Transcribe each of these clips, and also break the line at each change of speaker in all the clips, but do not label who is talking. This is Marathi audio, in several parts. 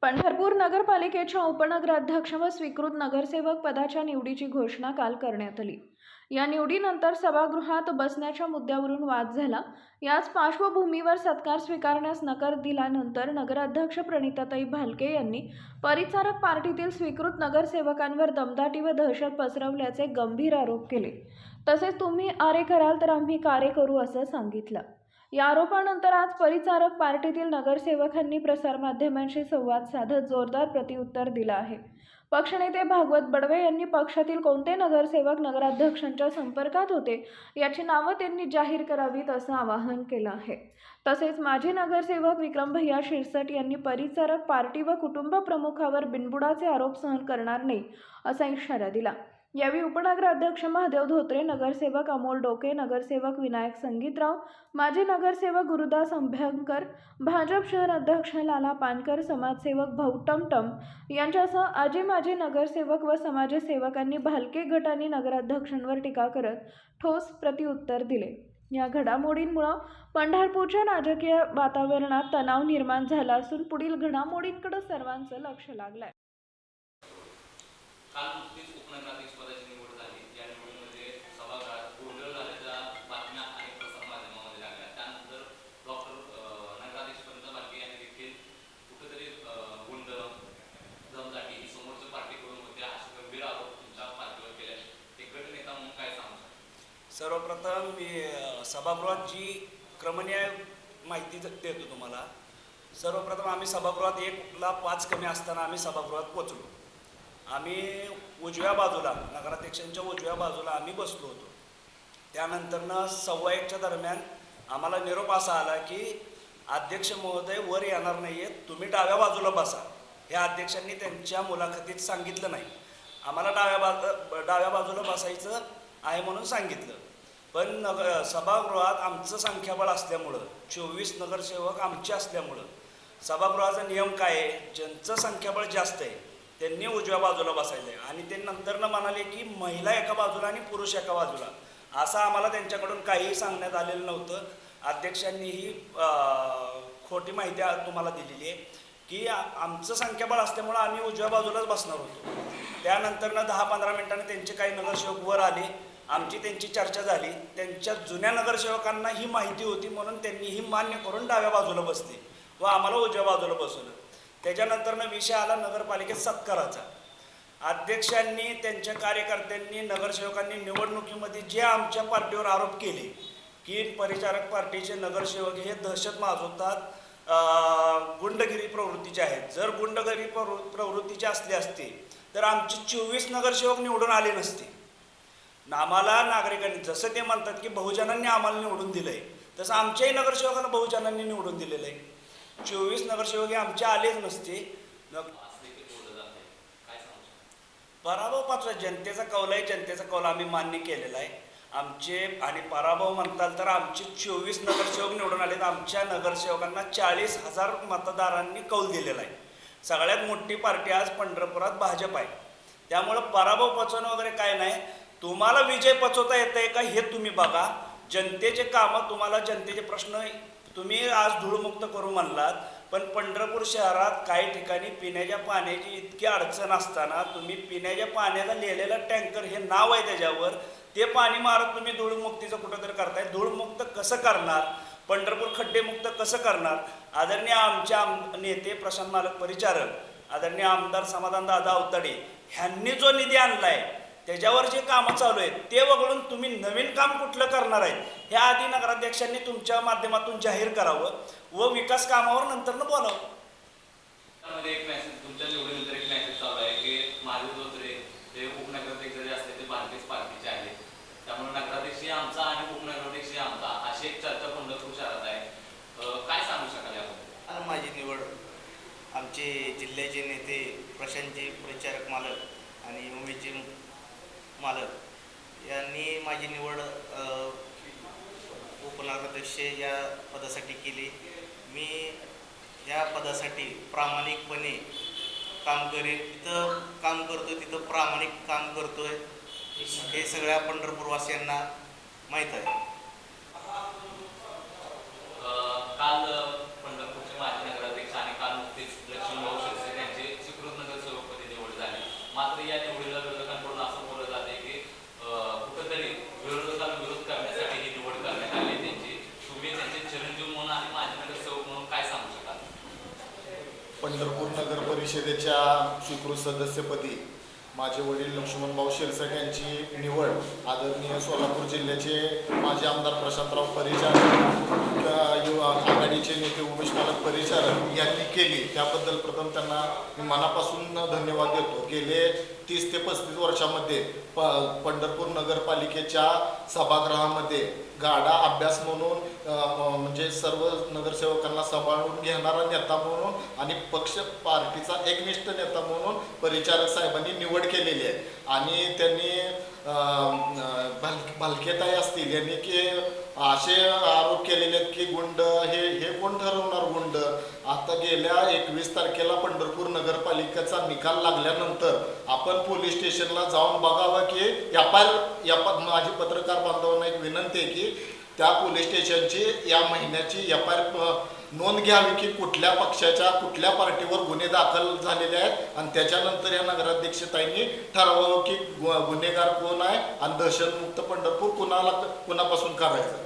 पंढरपूर नगरपालिकेच्या उपनगराध्यक्ष व स्वीकृत नगरसेवक पदाच्या निवडीची घोषणा काल करण्यात आली। या निवडीनंतर सभागृहात बसण्याच्या मुद्द्यावरून वाद झाला। याच पार्श्वभूमीवर सत्कार स्वीकारण्यास नकार दिल्यानंतर नगराध्यक्ष प्रणिताताई भालके यांनी परिचारक पार्टीतील स्वीकृत नगरसेवकांवर दमदाटी व दहशत पसरवल्याचे गंभीर आरोप केले। तसेच तुम्ही आरे कराल तर आम्ही कारे करू असं सांगितलं। या आरोपानंतर आज परिचारक पार्टीतील नगरसेवकांनी प्रसारमाध्यमांशी संवाद साधत जोरदार प्रत्युत्तर दिलं आहे। पक्षनेते भागवत बडवे यांनी पक्षातील कोणते नगरसेवक नगराध्यक्षांच्या संपर्कात होते याची नावं त्यांनी जाहीर करावीत असं आवाहन केलं आहे। तसेच माजी नगरसेवक विक्रम भैया शिरसट यांनी परिचारक पार्टी व कुटुंब प्रमुखावर बिनबुडाचे आरोप सहन करणार नाही असा इशारा दिला। यावेळी उपनगराध्यक्ष महादेव धोत्रे, नगरसेवक अमोल डोके, नगरसेवक विनायक संगीतराव, माजी नगरसेवक गुरुदास अंभ्यंकर, भाजप शहर अध्यक्ष लाला पानकर, समाजसेवक भाऊ टमटम यांच्यासह आजी माजी नगरसेवक व समाजसेवकांनी भालके गटाने नगराध्यक्षांवर टीका करत ठोस प्रत्युत्तर दिले। या घडामोडींमुळे पंढरपूरच्या राजकीय वातावरणात तणाव निर्माण झाला असून पुढील घडामोडींकडे सर्वांचं लक्ष लागलंय।
काल नुकतीच उपनगराध्यक्ष पदाची निवड झाली। या निवडीमध्ये सभागृहात गोंधळ झाल्याच्या बातम्या अनेक प्रसारमाध्यमांमध्ये लागल्या। त्यानंतर नगराध्यक्ष प्रणिताताई भालके यांनी देखील कुठेतरी गोंधळ दमदाटी ही समोरच्या पार्टीकडून होते असे गंभीर आरोप तुमच्या पार्टीवर केले। एक गटनेता म्हणून काय सांगू शकता?
सर्वप्रथम मी सभागृहात जी क्रमनीय माहिती देतो तुम्हाला। सर्वप्रथम आम्ही सभागृहात 1:05 कमी असताना आम्ही सभागृहात पोहोचलो। आम्ही उजव्या बाजूला नगराध्यक्षांच्या उजव्या बाजूला आम्ही बसलो होतो। त्यानंतरनं 1:15च्या दरम्यान आम्हाला निरोप असा आला की अध्यक्ष महोदय वर येणार नाही आहेत, तुम्ही डाव्या बाजूला बसा। हे अध्यक्षांनी त्यांच्या मुलाखतीत सांगितलं नाही, आम्हाला डाव्या बाजूला बसायचं आहे म्हणून सांगितलं। पण सभागृहात आमचं संख्याबळ असल्यामुळं 24 नगरसेवक आमचे असल्यामुळं सभागृहाचा नियम काय आहे, ज्यांचं संख्याबळ जास्त आहे त्यांनी उजव्या बाजूला बसायचं आहे। आणि ते नंतरनं म्हणाले की महिला एका बाजूला आणि पुरुष एका बाजूला, असं आम्हाला त्यांच्याकडून काहीही सांगण्यात आलेलं नव्हतं। अध्यक्षांनी ही खोटी माहिती तुम्हाला दिलेली आहे की आमचं संख्याबळ असल्यामुळं आम्ही उजव्या बाजूलाच बसणार होतो। त्यानंतरनं 10-15 मिनिटांनी त्यांचे काही नगरसेवक वर आले, आमची त्यांची चर्चा झाली। त्यांच्या जुन्या नगरसेवकांना ही माहिती होती म्हणून त्यांनी ही मान्य करून डाव्या बाजूला बसले व आम्हाला उजव्या बाजूला बसवलं। त्याच्यानंतरनं विषय आला नगरपालिकेत सत्काराचा। अध्यक्षांनी त्यांच्या कार्यकर्त्यांनी नगरसेवकांनी निवडणुकीमध्ये जे आमच्या पार्टीवर आरोप केले की परिचारक पार्टीचे नगरसेवक हे दहशत माजवतात, गुंडगिरी प्रवृत्तीचे आहेत। जर गुंडगिरी प्रवृत्तीचे असले असते तर आमचे 24 नगरसेवक निवडून आले नसते। आम्हाला नागरिकांनी जसं ते म्हणतात की बहुजनांनी आम्हाला निवडून दिलंय, तसं आमच्याही नगरसेवकांना बहुजनांनी निवडून दिलेलं आहे। 24 नगरसेवक हे आमचे आलेच नसते। पराभव पाचवा जनतेचा कौल आहे, जनतेचा कौल आम्ही मान्य केलेला आहे। आमचे आणि पराभव म्हणताल तर आमचे 24 नगरसेवक निवडून आलेत। आमच्या नगरसेवकांना 40,000 मतदारांनी कौल दिलेला आहे। सगळ्यात मोठी पार्टी आज पंढरपुरात भाजप आहे। त्यामुळं पराभव पचवणं वगैरे काय नाही, तुम्हाला विजय पचवता येत आहे का हे तुम्ही बघा। जनतेचे कामं तुम्हाला, जनतेचे प्रश्न तुम्ही आज धूळमुक्त करू म्हणलात, पण पंढरपूर शहरात काही ठिकाणी पिण्याच्या पाण्याची इतकी अडचण असताना तुम्ही पिण्याच्या पाण्याचा लिहिलेला टँकर हे नाव आहे त्याच्यावर, ते पाणी मारत तुम्ही धूळमुक्तीचं कुठंतरी करताय। धूळमुक्त कसं करणार, पंढरपूर खड्डेमुक्त कसं करणार? आदरणीय आमच्या नेते प्रशांत मालक परिचारक, आदरणीय आमदार समाधानदादा अवताडे ह्यांनी जो निधी आणलाय त्याच्यावर जे कामं चालू आहेत ते वगळून तुम्ही नवीन काम कुठलं करणार आहे हे आधी नगराध्यक्षांनी तुमच्या माध्यमातून जाहीर करावं व विकास कामावर नंतरनं बोलावं।
एक मेसेज तुमच्या निवडीनंतर एक मेसेज चालू आहे की महादेव धोत्रे हे उपनगराध्यक्ष जरी असले ते भारतीय पार्टीचे आहेत, त्यामुळे नगराध्यक्ष आमचा आणि उपनगराध्यक्ष आमचा अशी एक चर्चा पंढरपूर शहरात आहे। काय सांगू शकाल याबद्दल?
माझी निवड आमचे जिल्ह्याचे नेते प्रशांतजी परिचारक मालक आणि उमेशजी मालक यांनी माझी निवड उपनगराध्यक्ष या पदासाठी केली। मी या पदासाठी प्रामाणिकपणे काम करेन, जिथं काम करतो तिथं प्रामाणिक काम करतोय हे सगळ्या पंढरपूरवासियांना माहीत आहे।
काल पंढरपूरचे माजी नगराध्यक्ष आणि काल नुकतेच लक्ष्मण भाऊ शिरसे
परिषदेच्या स्वीकृत सदस्यपदी माझे वडील लक्ष्मणभाऊ शिरसाट यांची निवड आदरणीय सोलापूर जिल्ह्याचे माजी आमदार प्रशांतराव परिचारक, युवा आघाडीचे नेते उमेश मालक परिचारक यांनी केली. त्याबद्दल प्रथम त्यांना मी मनापासून धन्यवाद देतो. गेले 30 ते 35 वर्षामध्ये पंढरपूर नगरपालिकेच्या सभागृहामध्ये गाडा अभ्यास म्हणून म्हणजे सर्व नगरसेवकांना सांभाळून घेणारा नेता म्हणून आणि पक्ष पार्टीचा एकनिष्ठ नेता म्हणून परिचारक साहेबांनी निवड केलेली आहे. आणि त्यांनी भालकेताई असतील यांनी की असे आरोप केलेले आहेत की गुंड हे कोण ठरवणार गुंड. आता गेल्या 21 तारखेला पंढरपूर नगरपालिकेचा निकाल लागल्यानंतर आपण पोलीस स्टेशनला जाऊन बघावं की माझी पत्रकार बांधवांना एक विनंती आहे की त्या पोलीस स्टेशनची या महिन्याची FIR नोंद घ्यावी की कुठल्या पक्षाच्या कुठल्या पार्टीवर गुन्हे दाखल झालेले आहेत आणि त्याच्यानंतर या नगराध्यक्षताईंनी ठरवावं की गुन्हेगार कोण आहे आणि दहशतमुक्त पंढरपूर कुणापासून करायचं.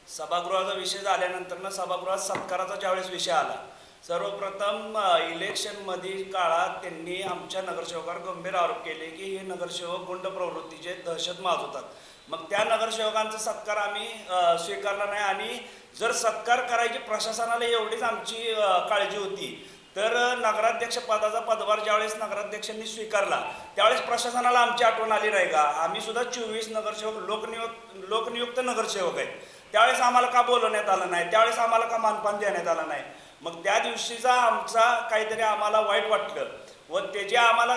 सभागृहाचा विषय झाल्यानंतर सभागृहात सत्काराचा ज्यावेळेस विषय आला, सर्वप्रथम इलेक्शनमधील काळात त्यांनी आमच्या नगरसेवकावर गंभीर आरोप केले की हे नगरसेवक गुंड प्रवृत्तीचे दहशत माजवतात. मग त्या नगरसेवकांचा सत्कार आम्ही स्वीकारला नाही. आणि जर सत्कार करायची प्रशासनाला एवढीच आमची काळजी होती तर नगराध्यक्ष पदाचा पदभार ज्यावेळेस नगराध्यक्षांनी स्वीकारला त्यावेळेस प्रशासनाला आमची आठवण आली नाही का? आम्ही सुद्धा 24 नगरसेवक लोकनियुक्त नगरसेवक आहेत. त्यावेळेस आम्हाला का बोलवण्यात आलं नाही, त्यावेळेस आम्हाला का मानपान देण्यात आलं नाही. मग त्या दिवशीचा आमचा काहीतरी आम्हाला वाईट वाटलं व त्याचे आम्हाला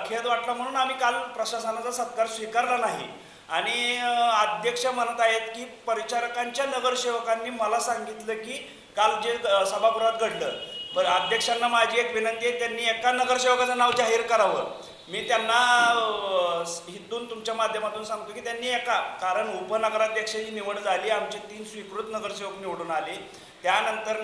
खेद वाटला म्हणून आम्ही काल प्रशासनाचा सत्कार स्वीकारला नाही. आणि अध्यक्ष म्हणत आहेत की परिचारकांच्या नगरसेवकांनी मला सांगितलं की काल जे सभागृहात घडलं. बरं, अध्यक्षांना माझी एक विनंती आहे, त्यांनी एका नगरसेवकाचं नाव जाहीर करावं. मी त्यांना इथून तुमच्या माध्यमातून सांगतो की त्यांनी कारण उपनगराध्यक्षाची निवड झाली, आमचे 3 स्वीकृत नगरसेवक निवडून आले. त्यानंतर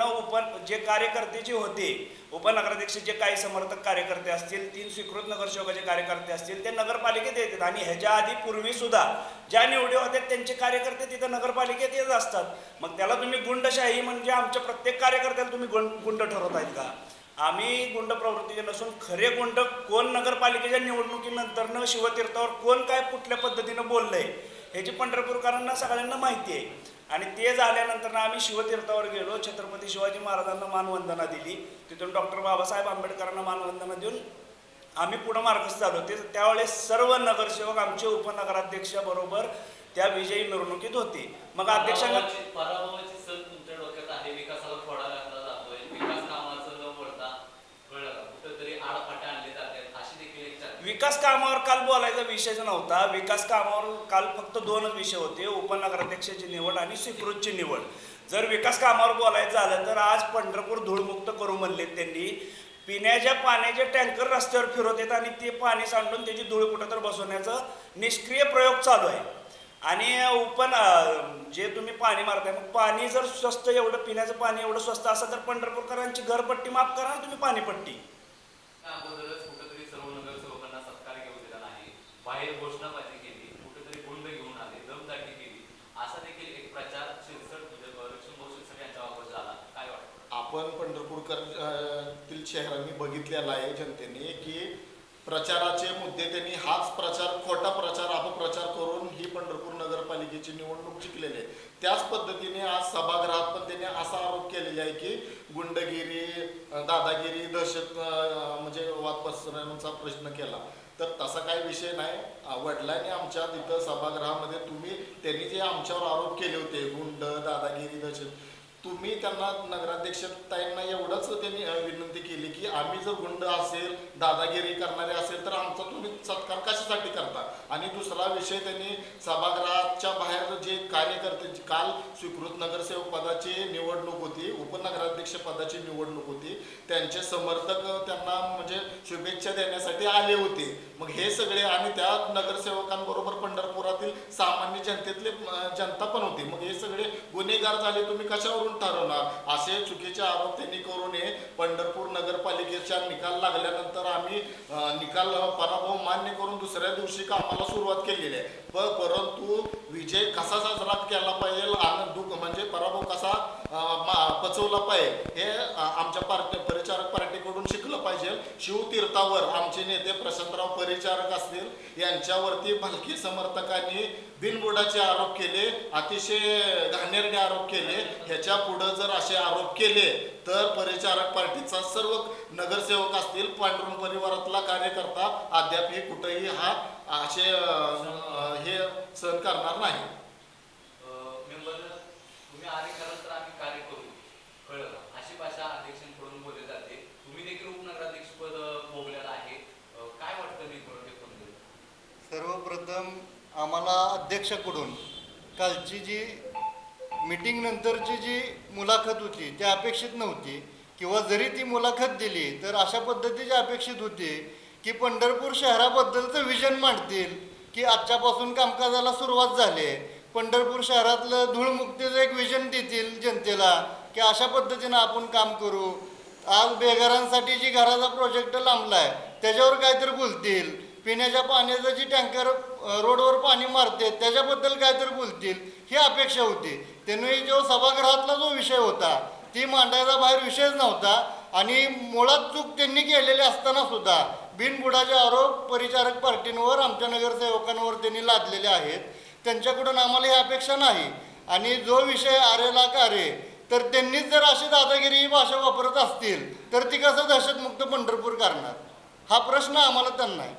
जे कार्यकर्ते जे होते उपनगराध्यक्ष जे काही समर्थक कार्यकर्ते असतील 3 स्वीकृत नगरसेवकाचे कार्यकर्ते असतील ते नगरपालिकेत येतात. आणि ह्याच्या आधी पूर्वीसुद्धा ज्या निवडी होत्या त्यांचे कार्यकर्ते तिथं नगरपालिकेत येत असतात. मग त्याला तुम्ही गुंडशाही म्हणजे आमच्या प्रत्येक कार्यकर्त्याला तुम्ही गुंड ठरवत आहेत का? आम्ही गुंड प्रवृत्तीचे नसून खरे गुंड कोण नगरपालिकेच्या निवडणुकीनंतर शिवतीर्थावर कोण काय कुठल्या पद्धतीनं बोललंय ह्याची पंढरपूरकरांना सगळ्यांना माहिती आहे. आणि ते झाल्यानंतर आम्ही शिवतीर्थावर गेलो, छत्रपती शिवाजी महाराजांना मानवंदना दिली, तिथून डॉक्टर बाबासाहेब आंबेडकरांना मानवंदना देऊन आम्ही पुढं मार्गस्थ झालो. त्यावेळेस सर्व नगरसेवक आमचे उपनगराध्यक्षाबरोबर त्या विजयी मिरवणुकीत होते. मग अध्यक्षांना
पराभवाची सन तुमच्या डोक्यात आहे, विकासाला थोडा घातला जातोय, विकास कामाचं न बोलता कुठेतरी आडफाटे आणले जातात अशी देखील एक चर्चा.
विकास कामावर काल बोलायचा विषयच नव्हता. विकास कामावर काल फक्त 2च विषय होते, उपनगराध्यक्षाची निवड आणि स्वीकृतची निवड. जर विकास कामावर बोलायचं झालं तर आज पंढरपूर धूळमुक्त करू म्हणले त्यांनी. पिण्याच्या पाण्याचे टँकर रस्त्यावर फिरवतात आणि ते पाणी सांडून त्याची धूळ कुठं तर बसवण्याचा निष्क्रिय प्रयोग चालू आहे. आणि जे तुम्ही पाणी मारताय, मग पाणी जर स्वस्त एवढं पिण्याचं पाणी एवढं स्वस्त असं तर पंढरपूरकरांची घरपट्टी माफ करा ना तुम्ही पाणीपट्टी.
अगोदरच कुठेतरी सर्व नगरसेवकांना सत्कार घेऊ दिला नाही, बाहेर घोषणाबाजी केली, कुठेतरी गुंड घेऊन आले, दमदाटी केली, असा देखील एक प्रचार लक्ष्मणभाऊ शिरसाट यांच्या बाबत झाला. काय वाटतं?
आपण पंढरपूरतील चेहऱ्यांनी बघितलेला आहे जनतेने की प्रचाराचे मुद्दे त्यांनी हाच प्रचार खोटा प्रचार अपप्रचार करून ही पंढरपूर नगरपालिकेची निवडणूक जिंकलेली आहे. त्याच पद्धतीने आज सभागृहात पण त्यांनी असा आरोप केलेला आहे की गुंडगिरी दादागिरी दहशत म्हणजे वाद पसरवण्याचा प्रश्न केला. तर तसा काही विषय नाही. वडिलांनी आमच्या तिथं सभागृहामध्ये त्यांनी जे आमच्यावर आरोप केले होते गुंड दादागिरी दहशत, तुम्ही त्यांना नगराध्यक्षताईंना एवढंच त्यांनी विनंती केली की आम्ही जर गुंड असेल दादागिरी करणारे असेल तर आमचा तुम्ही सत्कार कशासाठी करता. आणि दुसरा विषय त्यांनी सभागृहाच्या बाहेर जे कार्यकर्ते काल स्वीकृत नगरसेवक पदाची निवडणूक होती, उपनगराध्यक्ष पदाची निवडणूक होती, त्यांचे समर्थक त्यांना म्हणजे शुभेच्छा देण्यासाठी आले होते. मग हे सगळे आणि त्या नगरसेवकांबरोबर पंढरपुरातील सामान्य जनता पण होती. मग हे सगळे गुन्हेगार झाले, तुम्ही कशावरून ठरवणार? असे चुकीचे आरोप त्यांनी करू नये. पंढरपूर नगरपालिकेचा निकाल लागल्यानंतर आम्ही निकाल पराभव मान्य करून दुसऱ्या दिवशी कामाला सुरुवात केलेली आहे. परंतु विजय कसा साजरा केला पाहिजे, आनंद म्हणजे पराभव कसा पचवला पाहिजे हे आमच्या परिचारक पार्टीकडून शिकलं पाहिजे. शिवतीर्थावर आमचे नेते प्रशांतराव परिचारक असतील यांच्यावरती भलकी समर्थकांनी बिनबुडाचे आरोप केले, अतिशय घाणेरडे आरोप केले. ह्याच्या पुढं जर असे आरोप केले तर परिचारक पार्टीचा सर्व नगरसेवक असतील, पांडुरंग परिवारातला कार्यकर्ता अद्यापही कुठेही हा असे हे सहन करणार नाही.
मेंबर तुम्ही आरे कराल तर आम्ही कार्य करू, कळलं का? अशी भाषा अध्यक्षांकडून बोलली जाते. तुम्ही देखील उपनगराध्यक्ष पद भोगलेलं आहे. काय वाटतं मी थोडं ते पण देऊ?
सर्वप्रथम आम्हाला अध्यक्षाकडून कालची जी मीटिंग नंतरची जी मुलाखत होती ती अपेक्षित नव्हती, किंवा जरी ती मुलाखत दिली तर अशा पद्धतीची अपेक्षित होती की पंढरपूर शहराबद्दलचं विजन मांडतील, की आजच्यापासून कामकाजाला सुरुवात झाली आहे, पंढरपूर शहरातलं धूळमुक्तीचं एक विजन देतील जनतेला की अशा पद्धतीनं आपण काम करू. आज बेघरांसाठी जी घराचा प्रोजेक्ट लांबला आहे त्याच्यावर काहीतरी बोलतील, पिण्याच्या पाण्याचं जी टँकर रोडवर पाणी मारते त्याच्याबद्दल काहीतरी बोलतील, ही अपेक्षा होती. त्यांनी जो सभागृहातला जो विषय होता ती मांडायचा बाहेर विषयच नव्हता, आणि मुळात चूक त्यांनी केलेली असताना सुद्धा बिनबुडाचे आरोप परिचारक पार्टींवर, आमच्या नगरसेवकांवर त्यांनी लादलेले आहेत. त्यांच्याकडून आम्हाला ही अपेक्षा नाही. आणि जो विषय आरेला कार्य तर त्यांनीच जर अशी दादागिरी ही भाषा वापरत असतील तर ती कसं दहशतमुक्त पंढरपूर करणार, हा प्रश्न आम्हाला त्यांना आहे.